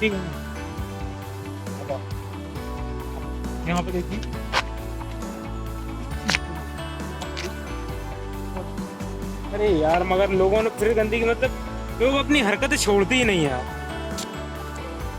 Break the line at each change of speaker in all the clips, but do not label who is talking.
ठीक है। यहाँ पे देखिए, अरे यार मगर लोगों ने फिर गंदगी, मतलब लोग अपनी हरकतें छोड़ते ही नहीं यार।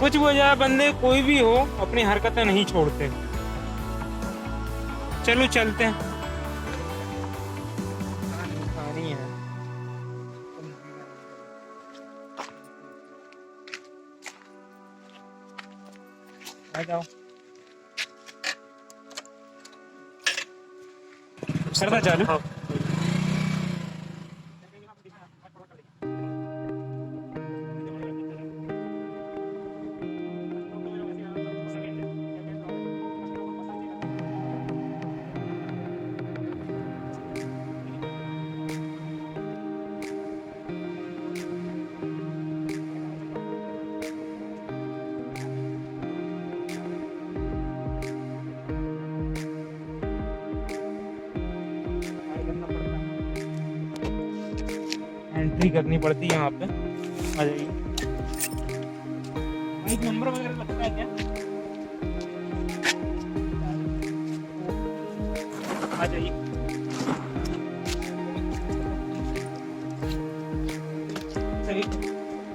कुछ वजह बंदे कोई भी हो, अपनी हरकतें नहीं छोड़ते। चलो चलते हैं। खानी है। आ जाओ। करना चालू। हाँ। एंट्री करनी पड़ती है यहाँ पे। आ जाइए। एक नंबर वगैरह लगता है क्या? आ जाइए।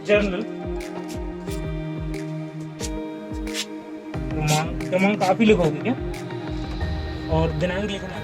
जर्नल क्रमांक काफी लिखोगे क्या? और दिनांक लिखना है।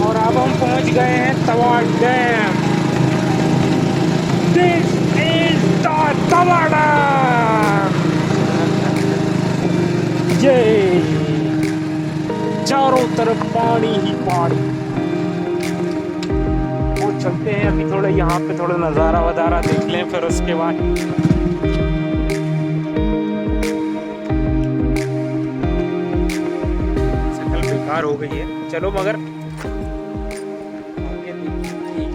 और अब हम पहुंच गए हैं तवा डैम। चारों तरफ पानी ही पानी। वो चलते हैं अभी थोड़ा यहाँ पे, थोड़ा नज़ारा वज़ारा देख लें, फिर उसके बाद शक्ल बेकार हो गई है। चलो मगर आगे देखिए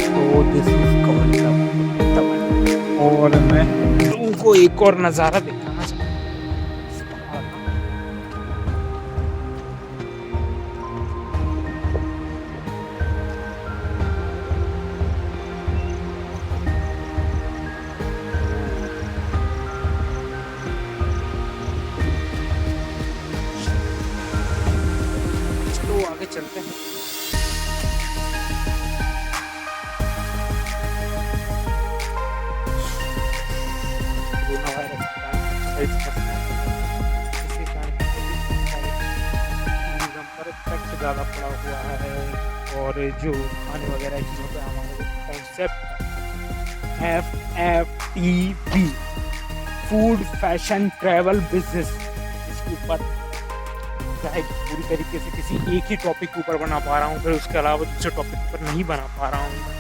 तो दिस इज कॉल्ड तमन। और मैं तुमको एक और नज़ारा दिखाना चाहता हूँ। तो आगे चलते हैं। ज़्यादा पड़ा हुआ है और जो खाने वगैरह चीज़ों पे हमारे concept FFTB food fashion travel business, इसके ऊपर चाहे पूरी तरीके से किसी एक ही टॉपिक के ऊपर बना पा रहा हूँ, फिर उसके अलावा दूसरे टॉपिक पर नहीं बना पा रहा हूँ।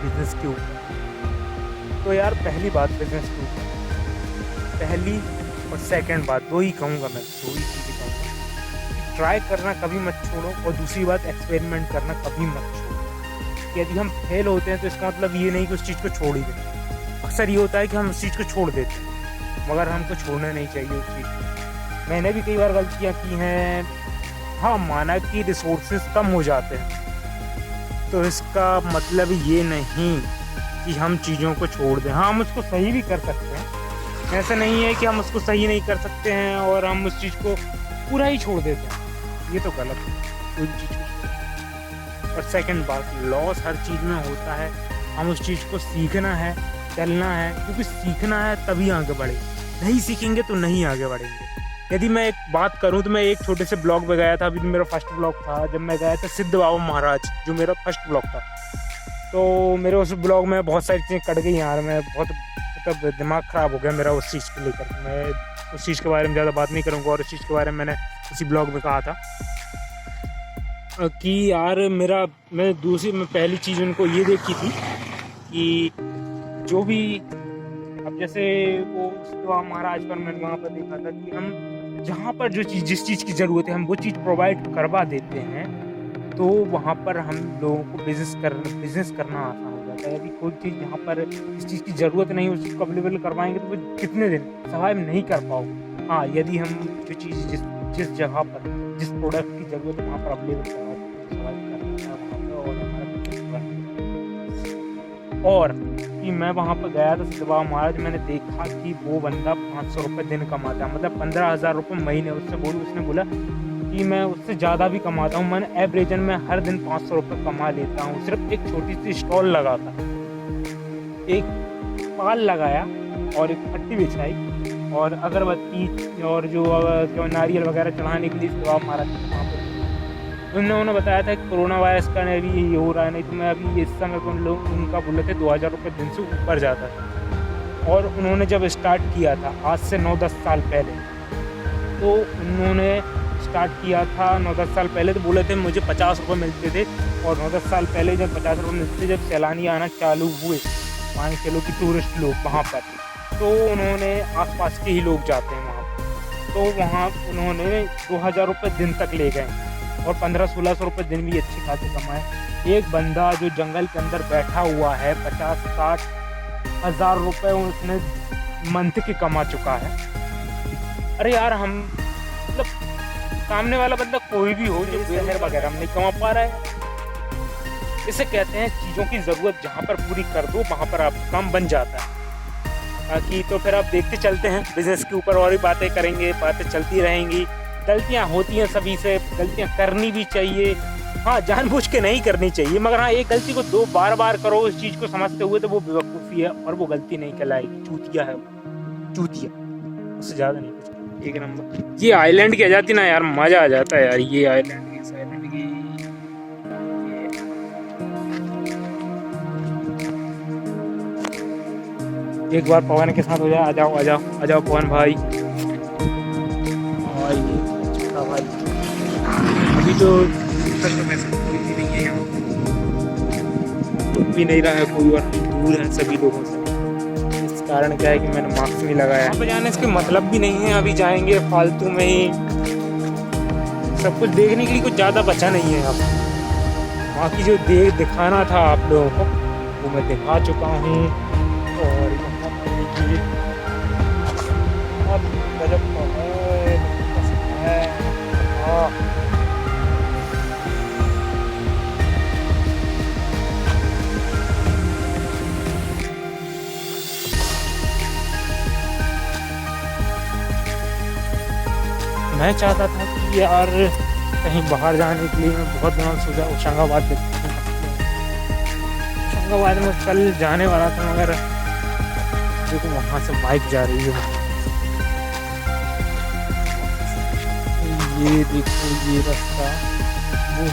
बिजनेस के ऊपर तो यार पहली बात बिजनेस के ऊपर, पहली और सेकंड बात दो ही कहूँगा मैं, दो ही चीज़ें कहूँगा। ट्राई करना कभी मत छोड़ो और दूसरी बात एक्सपेरिमेंट करना कभी मत छोड़ो। यदि हम फेल होते हैं तो इसका मतलब ये नहीं कि उस चीज़ को छोड़ ही दें। अक्सर ये होता है कि हम उस चीज़ को छोड़ देते हैं, मगर हमको छोड़ना नहीं चाहिए उस चीज़ को। मैंने भी कई बार गलतियाँ की हैं। हाँ, माना कि रिसोर्सेज कम हो जाते हैं तो इसका मतलब ये नहीं कि हम चीज़ों को छोड़ दें। हाँ, हम उसको सही भी कर सकते हैं, ऐसा नहीं है कि हम उसको सही नहीं कर सकते हैं और हम उस चीज़ को पूरा ही छोड़ देते हैं, ये तो गलत है कोई चीज़ को। और सेकंड बात, लॉस हर चीज़ में होता है, हम उस चीज़ को सीखना है, चलना है, क्योंकि सीखना है तभी आगे बढ़े, नहीं सीखेंगे तो नहीं आगे बढ़ेंगे। यदि मैं एक बात करूं तो मैं एक छोटे से ब्लॉग में गया था, अभी मेरा फर्स्ट ब्लॉग था जब मैं गया था सिद्ध बाबा महाराज, जो मेरा फर्स्ट ब्लॉग था। तो मेरे उस ब्लॉग में बहुत सारी चीज़ें कट गई यार, मैं बहुत मतलब दिमाग ख़राब हो गया मेरा उस चीज़ को लेकर। मैं उस चीज़ के बारे में ज़्यादा बात नहीं करूँगा, और उस चीज़ के बारे में मैंने उसी ब्लॉग में कहा था कि यार मैं पहली चीज़ उनको ये देखी थी कि जो भी अब जैसे वो सिद्ध बाबा महाराज पर मैंने वहाँ पर देखा था कि हम जहाँ पर जिस चीज़ की ज़रूरत है हम वो चीज़ प्रोवाइड करवा देते हैं, तो वहाँ पर हम लोगों को बिज़नेस करना आसान हो जाता है। यदि कोई चीज़ जहाँ पर इस चीज़ की ज़रूरत नहीं उस चीज़ को अवेलेबल करवाएंगे तो वो कितने दिन सर्वाइव नहीं कर पाओगे। हाँ, यदि हम जो चीज़ जिस जगह पर जिस प्रोडक्ट की ज़रूरत है वहाँ पर अवेलेबल करवाएंगे और कि मैं वहाँ पर गया था सिद्ध बाबा महाराज, मैंने देखा कि वो बंदा 500 रुपये दिन कमाता है, मतलब 15,000 रुपये महीने। उसने बोला कि मैं उससे ज़्यादा भी कमाता हूँ, मैंने एवरेजन में हर दिन 500 रुपये कमा लेता हूँ। सिर्फ एक छोटी सी स्टॉल लगा था, एक पाल लगाया और एक पट्टी बिछाई और अगरबत्ती और जो नारियल वगैरह चढ़ाने के लिए सिद्ध बाबा महाराज वहाँ पर उन्होंने बताया था कि कोरोना वायरस का अभी ये हो रहा है, नहीं तो मैं अभी इस समय पर लोग उनका बोले थे 2,000 रुपये दिन से ऊपर जाता था। और उन्होंने जब स्टार्ट किया था आज से 9-10 साल पहले, तो उन्होंने स्टार्ट किया था 9-10 साल पहले, तो बोले थे मुझे 50 रुपये मिलते थे। और 9-10 साल पहले जब 50 रुपये मिलते थे, जब सैलानी आना चालू हुए, मान के चलो कि टूरिस्ट लोग वहाँ पर, तो उन्होंने आसपास के ही लोग जाते हैं वहाँ पर, तो वहाँ उन्होंने 2000 रुपये दिन तक ले गए और 1500-1600 रुपये दिन भी अच्छे खासे कमाए। एक बंदा जो जंगल के अंदर बैठा हुआ है, 50-60 हज़ार रुपये उसने मंथ के कमा चुका है। अरे यार, हम मतलब सामने वाला बंदा कोई भी हो जो शहर वगैरह में नहीं कमा पा रहा है, इसे कहते हैं चीज़ों की ज़रूरत जहाँ पर पूरी कर दो वहाँ पर आपका काम बन जाता है। बाकी तो फिर आप देखते चलते हैं, बिजनेस के ऊपर और भी बातें करेंगे, बातें चलती रहेंगी। गलतियाँ होती हैं सभी से, गलतियाँ करनी भी चाहिए, हाँ जानबूझ के नहीं करनी चाहिए, मगर हाँ एक गलती को 2 बार करो उस चीज़ को समझते हुए, तो वो बेवकूफ़ी है और वो गलती नहीं कहलाएगी, चूतिया है वो, चूतिया, उससे ज़्यादा नहीं कुछ। एक नंबर ये आइलैंड की आ जाती ना यार, मज़ा आ जाता है यार। ये आइलैंड की, इस आइलैंड की, एक बार पवन के साथ हो जाए। आ जाओ आ जाओ आ जाओ पवन भाई। और ये छोटा भाई अभी तो मैसेज कोई भी नहीं है यहाँ, भी नहीं रहा है कोई और दूर है सभी लोगों से। इस कारण क्या है कि मैंने मास्क नहीं लगाया। वहाँ पे जाने इसके मतलब भी नहीं है, अभी जाएंगे फालतू में ही, सब कुछ देखने के लिए कुछ ज़्यादा बचा नहीं है यहाँ पर। बाकी जो दिखाना था आप लोगों को वो मैं दिखा चुका हूँ। और बहुत गजब का है। मैं चाहता था कि यार कहीं बाहर जाने के लिए, मैं बहुत दिनों से सोचा होशंगाबाद देखता हूँ। होशंगाबाद में कल जाने वाला था, मगर देखो वहाँ से बाइक जा रही है। ये देखो ये रास्ता, वो